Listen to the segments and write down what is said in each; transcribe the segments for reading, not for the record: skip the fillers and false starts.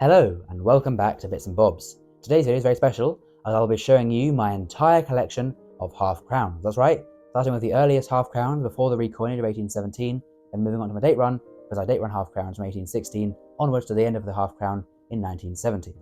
Hello and welcome back to Bits and Bobs. Today's video is very special as I'll be showing you my entire collection of half crowns. That's right, starting with the earliest half crowns before the recoinage of 1817, then moving on to my date run because I date run half crowns from 1816 onwards to the end of the half crown in 1970.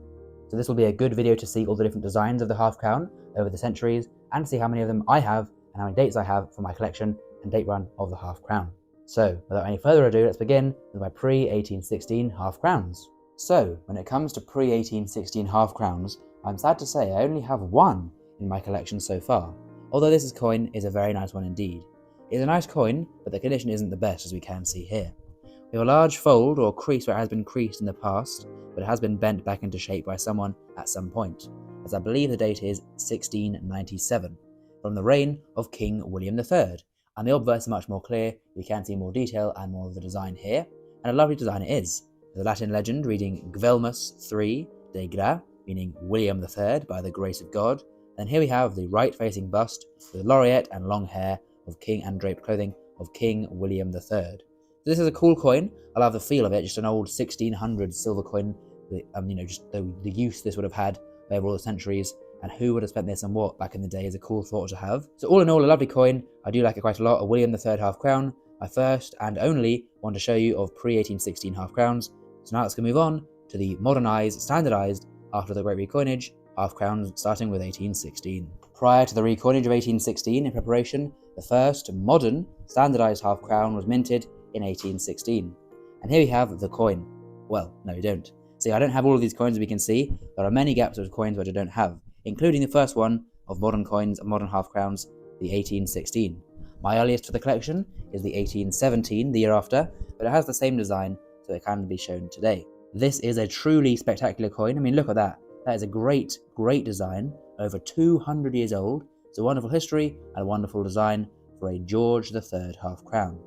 So this will be a good video to see all the different designs of the half crown over the centuries and see how many of them I have and how many dates I have for my collection and date run of the half crown. So without any further ado, let's begin with my pre-1816 half crowns. So, when it comes to pre-1816 half crowns, I'm sad to say I only have one in my collection so far, although this coin is a very nice one indeed. It's a nice coin, but the condition isn't the best as we can see here. We have a large fold or crease where it has been creased in the past, but it has been bent back into shape by someone at some point, as I believe the date is 1697, from the reign of King William III, and the obverse is much more clear, we can see more detail and more of the design here, and a lovely design it is. The Latin legend reading Guilhelmus III de Gra, meaning William III by the grace of God. And here we have the right-facing bust with laureate and long hair of King and draped clothing of King William III. So this is a cool coin. I love the feel of it, just an old 1600 silver coin. Just the use this would have had over all the centuries, and who would have spent this on what back in the day is a cool thought to have. So all in all, a lovely coin. I do like it quite a lot. A William III half crown, my first and only one to show you of pre-1816 half crowns. So now let's move on to the modernised, standardised, after the Great Recoinage, half crowns starting with 1816. Prior to the recoinage of 1816, in preparation, the first modern, standardised half crown was minted in 1816. And here we have the coin. Well, no we don't. See, I don't have all of these coins as we can see. There are many gaps of coins which I don't have, including the first one of modern coins, modern half crowns, the 1816. My earliest for the collection is the 1817, the year after, but it has the same design, so it can be shown today. This is a truly spectacular coin. I mean, look at that. That is a great, great design, over 200 years old. It's a wonderful history and a wonderful design for a George III half crown.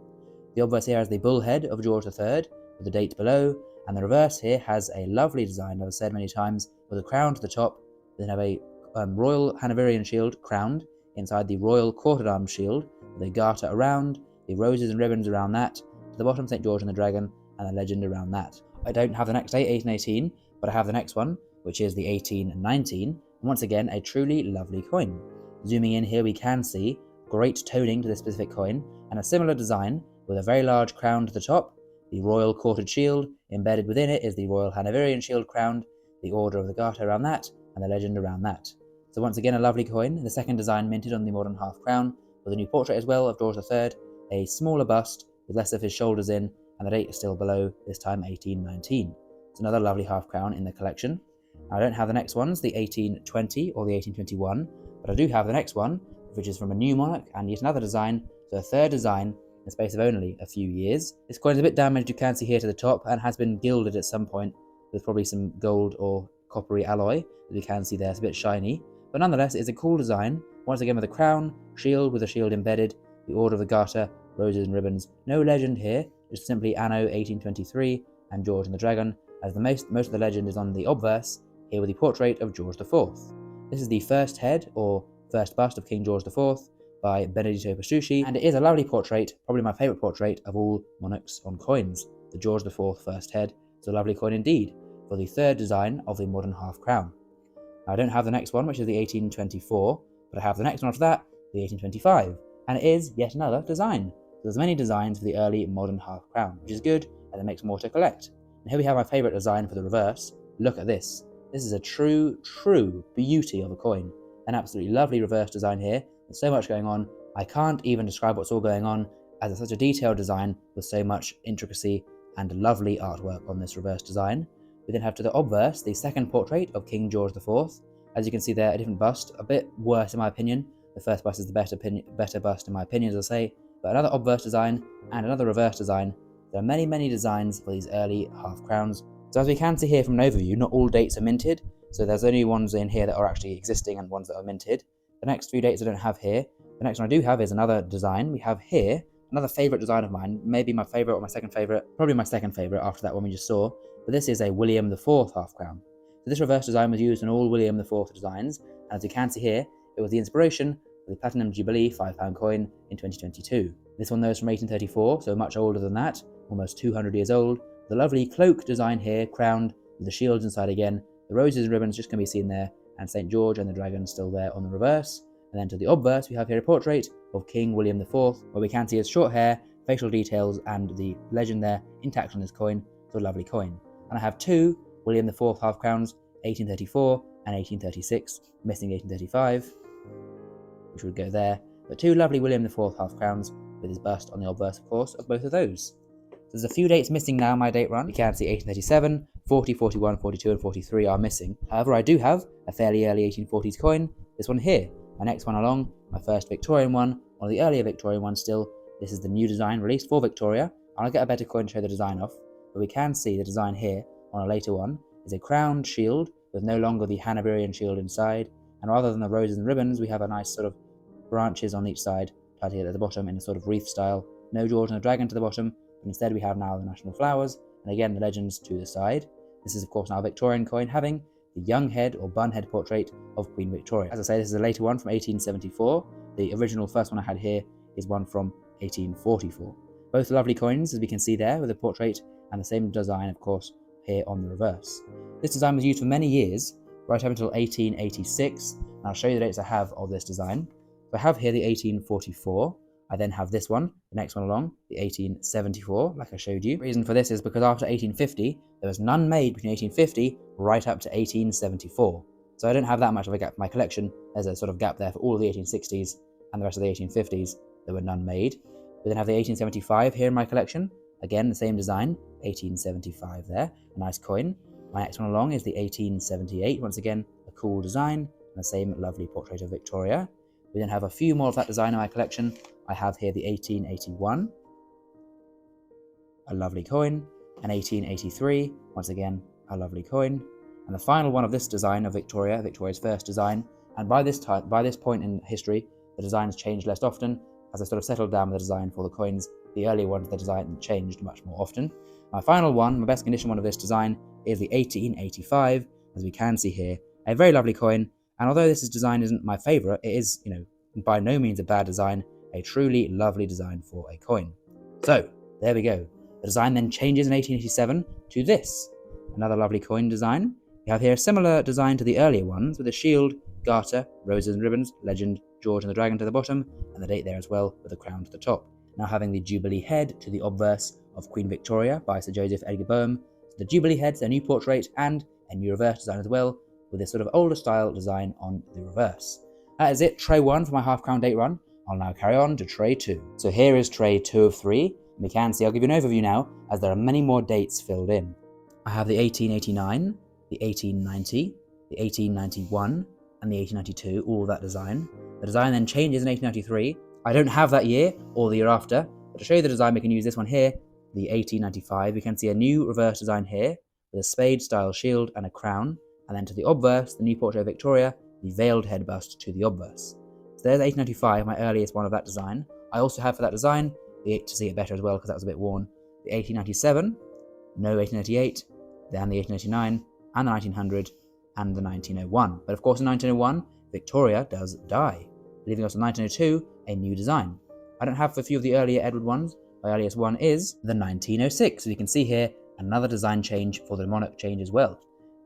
The obverse here has the bull head of George III with the date below, and the reverse here has a lovely design, as I've said many times, with a crown to the top. Then have a royal Hanoverian shield crowned inside the royal quartered arm shield with a garter around, the roses and ribbons around that, to the bottom St. George and the Dragon, and a legend around that. I don't have the next date, 1818, but I have the next one, which is the 1819, and once again a truly lovely coin. Zooming in here we can see great toning to this specific coin, and a similar design with a very large crown to the top, the royal quartered shield, embedded within it is the royal Hanoverian shield crowned, the order of the garter around that, and the legend around that. So once again a lovely coin, the second design minted on the modern half crown, with a new portrait as well of George III, a smaller bust with less of his shoulders in, and the date is still below, this time 1819. It's another lovely half crown in the collection. Now, I don't have the next ones, the 1820 or the 1821, but I do have the next one, which is from a new monarch and yet another design, so a third design in the space of only a few years. This coin is a bit damaged, you can see here to the top, and has been gilded at some point with probably some gold or coppery alloy, as you can see there, it's a bit shiny. But nonetheless, it's a cool design, once again with a crown, shield with a shield embedded, the order of the garter, roses and ribbons, no legend here, just simply Anno 1823 and George and the Dragon, as the most of the legend is on the obverse, here with the portrait of George IV. This is the first head, or first bust of King George IV, by Benedetto Pastucci, and it is a lovely portrait, probably my favourite portrait of all monarchs on coins. The George IV first head is a lovely coin indeed, for the third design of the modern half crown. Now, I don't have the next one, which is the 1824, but I have the next one after that, the 1825, and it is yet another design. There's many designs for the early modern half crown, which is good, and it makes more to collect. And here we have my favourite design for the reverse. Look at this. This is a true beauty of a coin. An absolutely lovely reverse design here. There's so much going on. I can't even describe what's all going on, as it's such a detailed design with so much intricacy and lovely artwork on this reverse design. We then have to the obverse, the second portrait of King George IV. As you can see there, a different bust, a bit worse in my opinion. The first bust is the better bust in my opinion, as I say. But another obverse design and another reverse design. There are many designs for these early half crowns. So as we can see here from an overview, not all dates are minted, so there's only ones in here that are actually existing and ones that are minted. The next few dates I don't have here. The next one I do have is another design. We have here another favourite design of mine, maybe my favourite or my second favourite, probably my second favourite after that one we just saw, but this is a William IV half crown. So this reverse design was used in all William IV designs, and as you can see here, it was the inspiration for the Platinum Jubilee £5 coin in 2022. This one though is from 1834, so much older than that, almost 200 years old. The lovely cloak design here, crowned with the shields inside again. The roses and ribbons just can be seen there, and St. George and the dragon still there on the reverse. And then to the obverse, we have here a portrait of King William IV, where we can see his short hair, facial details, and the legend there intact on his coin. So a lovely coin. And I have two William IV half crowns, 1834 and 1836, missing 1835, which would go there. But two lovely William IV half crowns with his bust on the obverse, of course, of both of those. There's a few dates missing now in my date run. You can see 1837, 40, 41, 42, and 43 are missing. However, I do have a fairly early 1840s coin, this one here. My next one along, my first Victorian one of the earlier Victorian ones still. This is the new design released for Victoria. I'll get a better coin to show the design off, but we can see the design here on a later one is a crowned shield with no longer the Hanoverian shield inside, and rather than the roses and ribbons, we have a nice sort of branches on each side tied together at the bottom in a sort of wreath style. No George and the dragon to the bottom, but instead we have now the national flowers, and again the legends to the side. This is of course now a Victorian coin having the young head or bun head portrait of Queen Victoria. As I say, this is a later one from 1874. The original first one I had here is one from 1844. Both lovely coins, as we can see there, with the portrait and the same design, of course, here on the reverse. This design was used for many years, right up until 1886, and I'll show you the dates I have of this design. So I have here the 1844. I then have this one, the next one along, the 1874, like I showed you. The reason for this is because after 1850, there was none made between 1850 right up to 1874. So I don't have that much of a gap in my collection. There's a sort of gap there for all of the 1860s and the rest of the 1850s. There were none made. We then have the 1875 here in my collection. Again, the same design, 1875 there, a nice coin. My next one along is the 1878, once again, a cool design, and the same lovely portrait of Victoria. We then have a few more of that design in my collection. I have here the 1881, a lovely coin, an 1883, once again, a lovely coin, and the final one of this design of Victoria, Victoria's first design. And by this point in history, the design has changed less often, as I sort of settled down with the design for the coins. The earlier ones, the design changed much more often. My final one, my best condition one of this design, is the 1885, as we can see here, a very lovely coin. And although this design isn't my favourite, it is, by no means a bad design, a truly lovely design for a coin. So, there we go. The design then changes in 1887 to this. Another lovely coin design. We have here a similar design to the earlier ones, with a shield, garter, roses and ribbons, legend, George and the dragon to the bottom, and the date there as well, with a crown to the top. Now having the Jubilee head to the obverse of Queen Victoria by Sir Joseph Edgar Boehm. So the Jubilee head's a new portrait and a new reverse design as well, with this sort of older style design on the reverse. That is it, tray 1 for my half crown date run. I'll now carry on to tray 2. So here is tray 2 of 3. We can see, I'll give you an overview now, as there are many more dates filled in. I have the 1889, the 1890, the 1891, and the 1892, all of that design. The design then changes in 1893. I don't have that year or the year after, but to show you the design, we can use this one here, the 1895. We can see a new reverse design here, with a spade-style shield and a crown, and then to the obverse, the new portrait of Victoria, the veiled head bust to the obverse. So there's 1895, my earliest one of that design. I also have for that design, to see it better as well because that was a bit worn, the 1897, no 1888, then the 1889, and the 1900, and the 1901. But of course in 1901, Victoria does die, leaving us in 1902, a new design. I don't have a few of the earlier Edward ones. My earliest one is the 1906. So you can see here, another design change for the monarch change as well.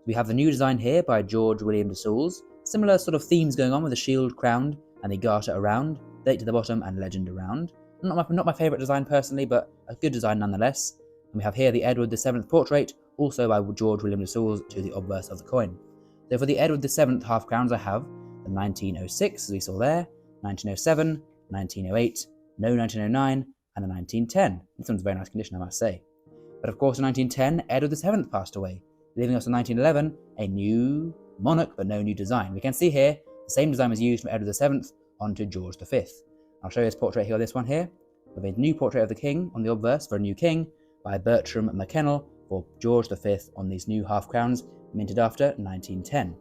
We have the new design here by George William de Soules. Similar sort of themes going on with the shield crowned and the garter around, date to the bottom and legend around. Not my favourite design personally, but a good design nonetheless. And we have here the Edward VII portrait, also by George William de Soules, to the obverse of the coin. So for the Edward VII half crowns, I have the 1906, as we saw there, 1907, 1908, no 1909, and the 1910. This one's in very nice condition, I must say. But of course in 1910, Edward VII passed away, leaving us in 1911, a new monarch, but no new design. We can see here, the same design was used from Edward VII onto George V. I'll show you this portrait here, this one here, with a new portrait of the king on the obverse for a new king by Bertram McKennell for George V on these new half crowns minted after 1910.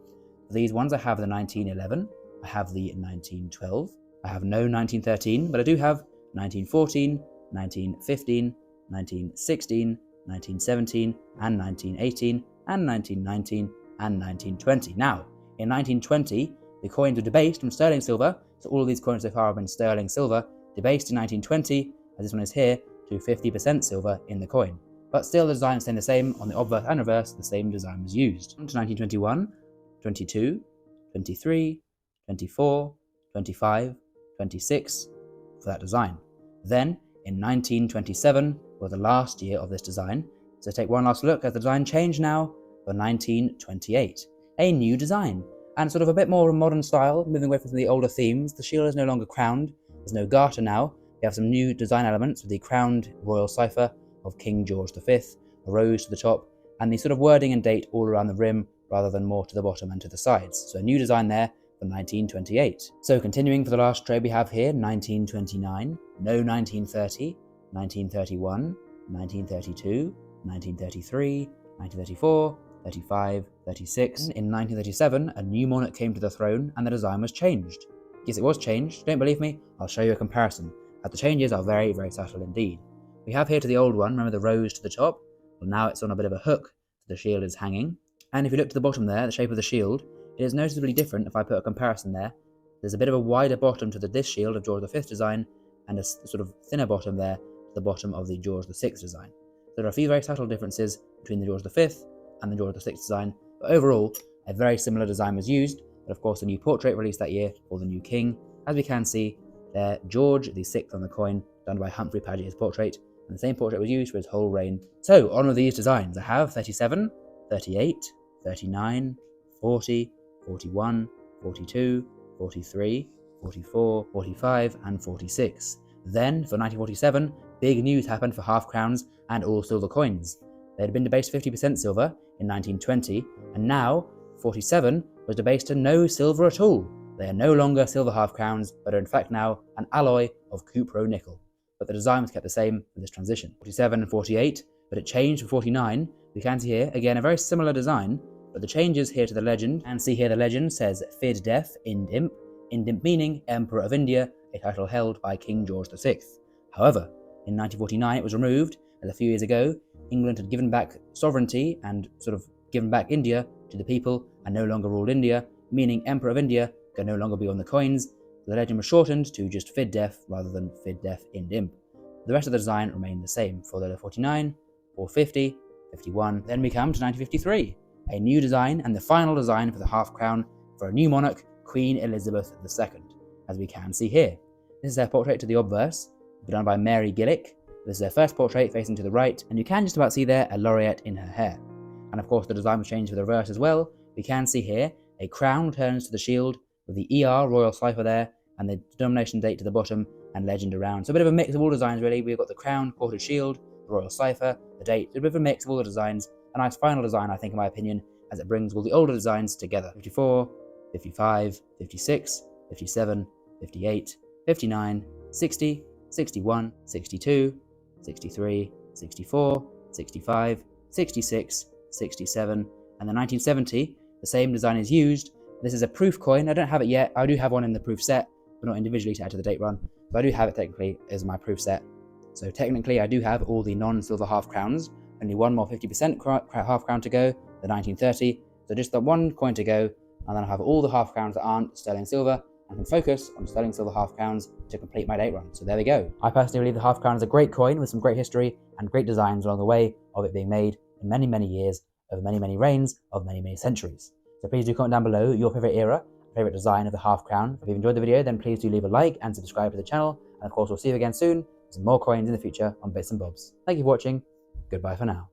For these ones I have the 1911, I have the 1912, I have no 1913, but I do have 1914, 1915, 1916, 1917, and 1918, and 1919, and 1920. Now, in 1920, the coins were debased from sterling silver, so all of these coins so far have been sterling silver, debased in 1920, as this one is here, to 50% silver in the coin. but still the design is staying the same. On the obverse and reverse, the same design was used. On to 1921, 22, 23, 24, 25, 26 for that design. Then, in 1927 was the last year of this design, so take one last look as the design changed now for 1928. A new design, and sort of a bit more modern style, moving away from the older themes. The shield is no longer crowned, there's no garter now. We have some new design elements with the crowned royal cipher of King George V, a rose to the top, and the sort of wording and date all around the rim rather than more to the bottom and to the sides. So a new design there for 1928. So continuing for the last trade we have here, 1929, no 1930, 1931, 1932, 1933, 1934, 35, 36. In 1937, a new monarch came to the throne and the design was changed. Yes, it was changed. Don't believe me? I'll show you a comparison, as the changes are very, very subtle indeed. We have here to the old one, remember the rose to the top? Well, now it's on a bit of a hook, so the shield is hanging. And if you look to the bottom there, the shape of the shield, it is noticeably different if I put a comparison there. There's a bit of a wider bottom to this shield of George V design, and a sort of thinner bottom there to the bottom of the George VI design. There are a few very subtle differences between the George V and the George VI design, but overall, a very similar design was used. But of course, a new portrait released that year for the new king. As we can see, there, George VI on the coin, done by Humphrey Paget, his portrait, and the same portrait was used for his whole reign. So, on with these designs. I have 37, 38, 39, 40, 41, 42, 43, 44, 45, and 46. Then, for 1947, big news happened for half crowns and all silver coins. They had been debased 50% silver in 1920, and now 47 was debased to no silver at all. They are no longer silver half crowns, but are in fact now an alloy of cupro nickel. But the design was kept the same for this transition. 47 and 48, but it changed for 49. We can see here, again, a very similar design, but the changes here to the legend, and see here the legend says Fid Def Ind Imp meaning Emperor of India, a title held by King George VI. However, in 1949 it was removed, as a few years ago, England had given back sovereignty and sort of given back India to the people and no longer ruled India, meaning Emperor of India could no longer be on the coins. The legend was shortened to just Fid Def rather than Fid Def Ind Imp. The rest of the design remained the same for the 49, 450, 51. Then we come to 1953, a new design and the final design for the half crown for a new monarch, Queen Elizabeth II, as we can see here. This is her portrait to the obverse, done by Mary Gillick. This is her first portrait facing to the right, and you can just about see there a laureate in her hair. And of course the design was changed for the reverse as well. We can see here a crown returns to the shield with the ER royal cipher there, and the denomination date to the bottom and legend around. So a bit of a mix of all designs really. We've got the crown, quartered shield, the royal cipher, the date, a bit of a mix of all the designs. A nice final design, I think, in my opinion, as it brings all the older designs together. 54, 55, 56, 57, 58, 59, 60, 61, 62, 63, 64, 65, 66, 67, and then 1970, the same design is used. This is a proof coin. I don't have it yet. I do have one in the proof set, but not individually to add to the date run. But I do have it technically as my proof set. So technically I do have all the non-silver half crowns. Only one more 50% half crown to go, the 1930. So just the one coin to go, and then I'll have all the half crowns that aren't sterling silver, and can focus on sterling silver half crowns to complete my date run. So there we go. I personally believe the half crown is a great coin with some great history and great designs along the way of it being made in many, many years, over many, many reigns of many, many centuries. So please do comment down below your favorite era, favorite design of the half crown. If you've enjoyed the video, then please do leave a like and subscribe to the channel. And of course, we'll see you again soon with some more coins in the future on Bits and Bobs. Thank you for watching. Goodbye for now.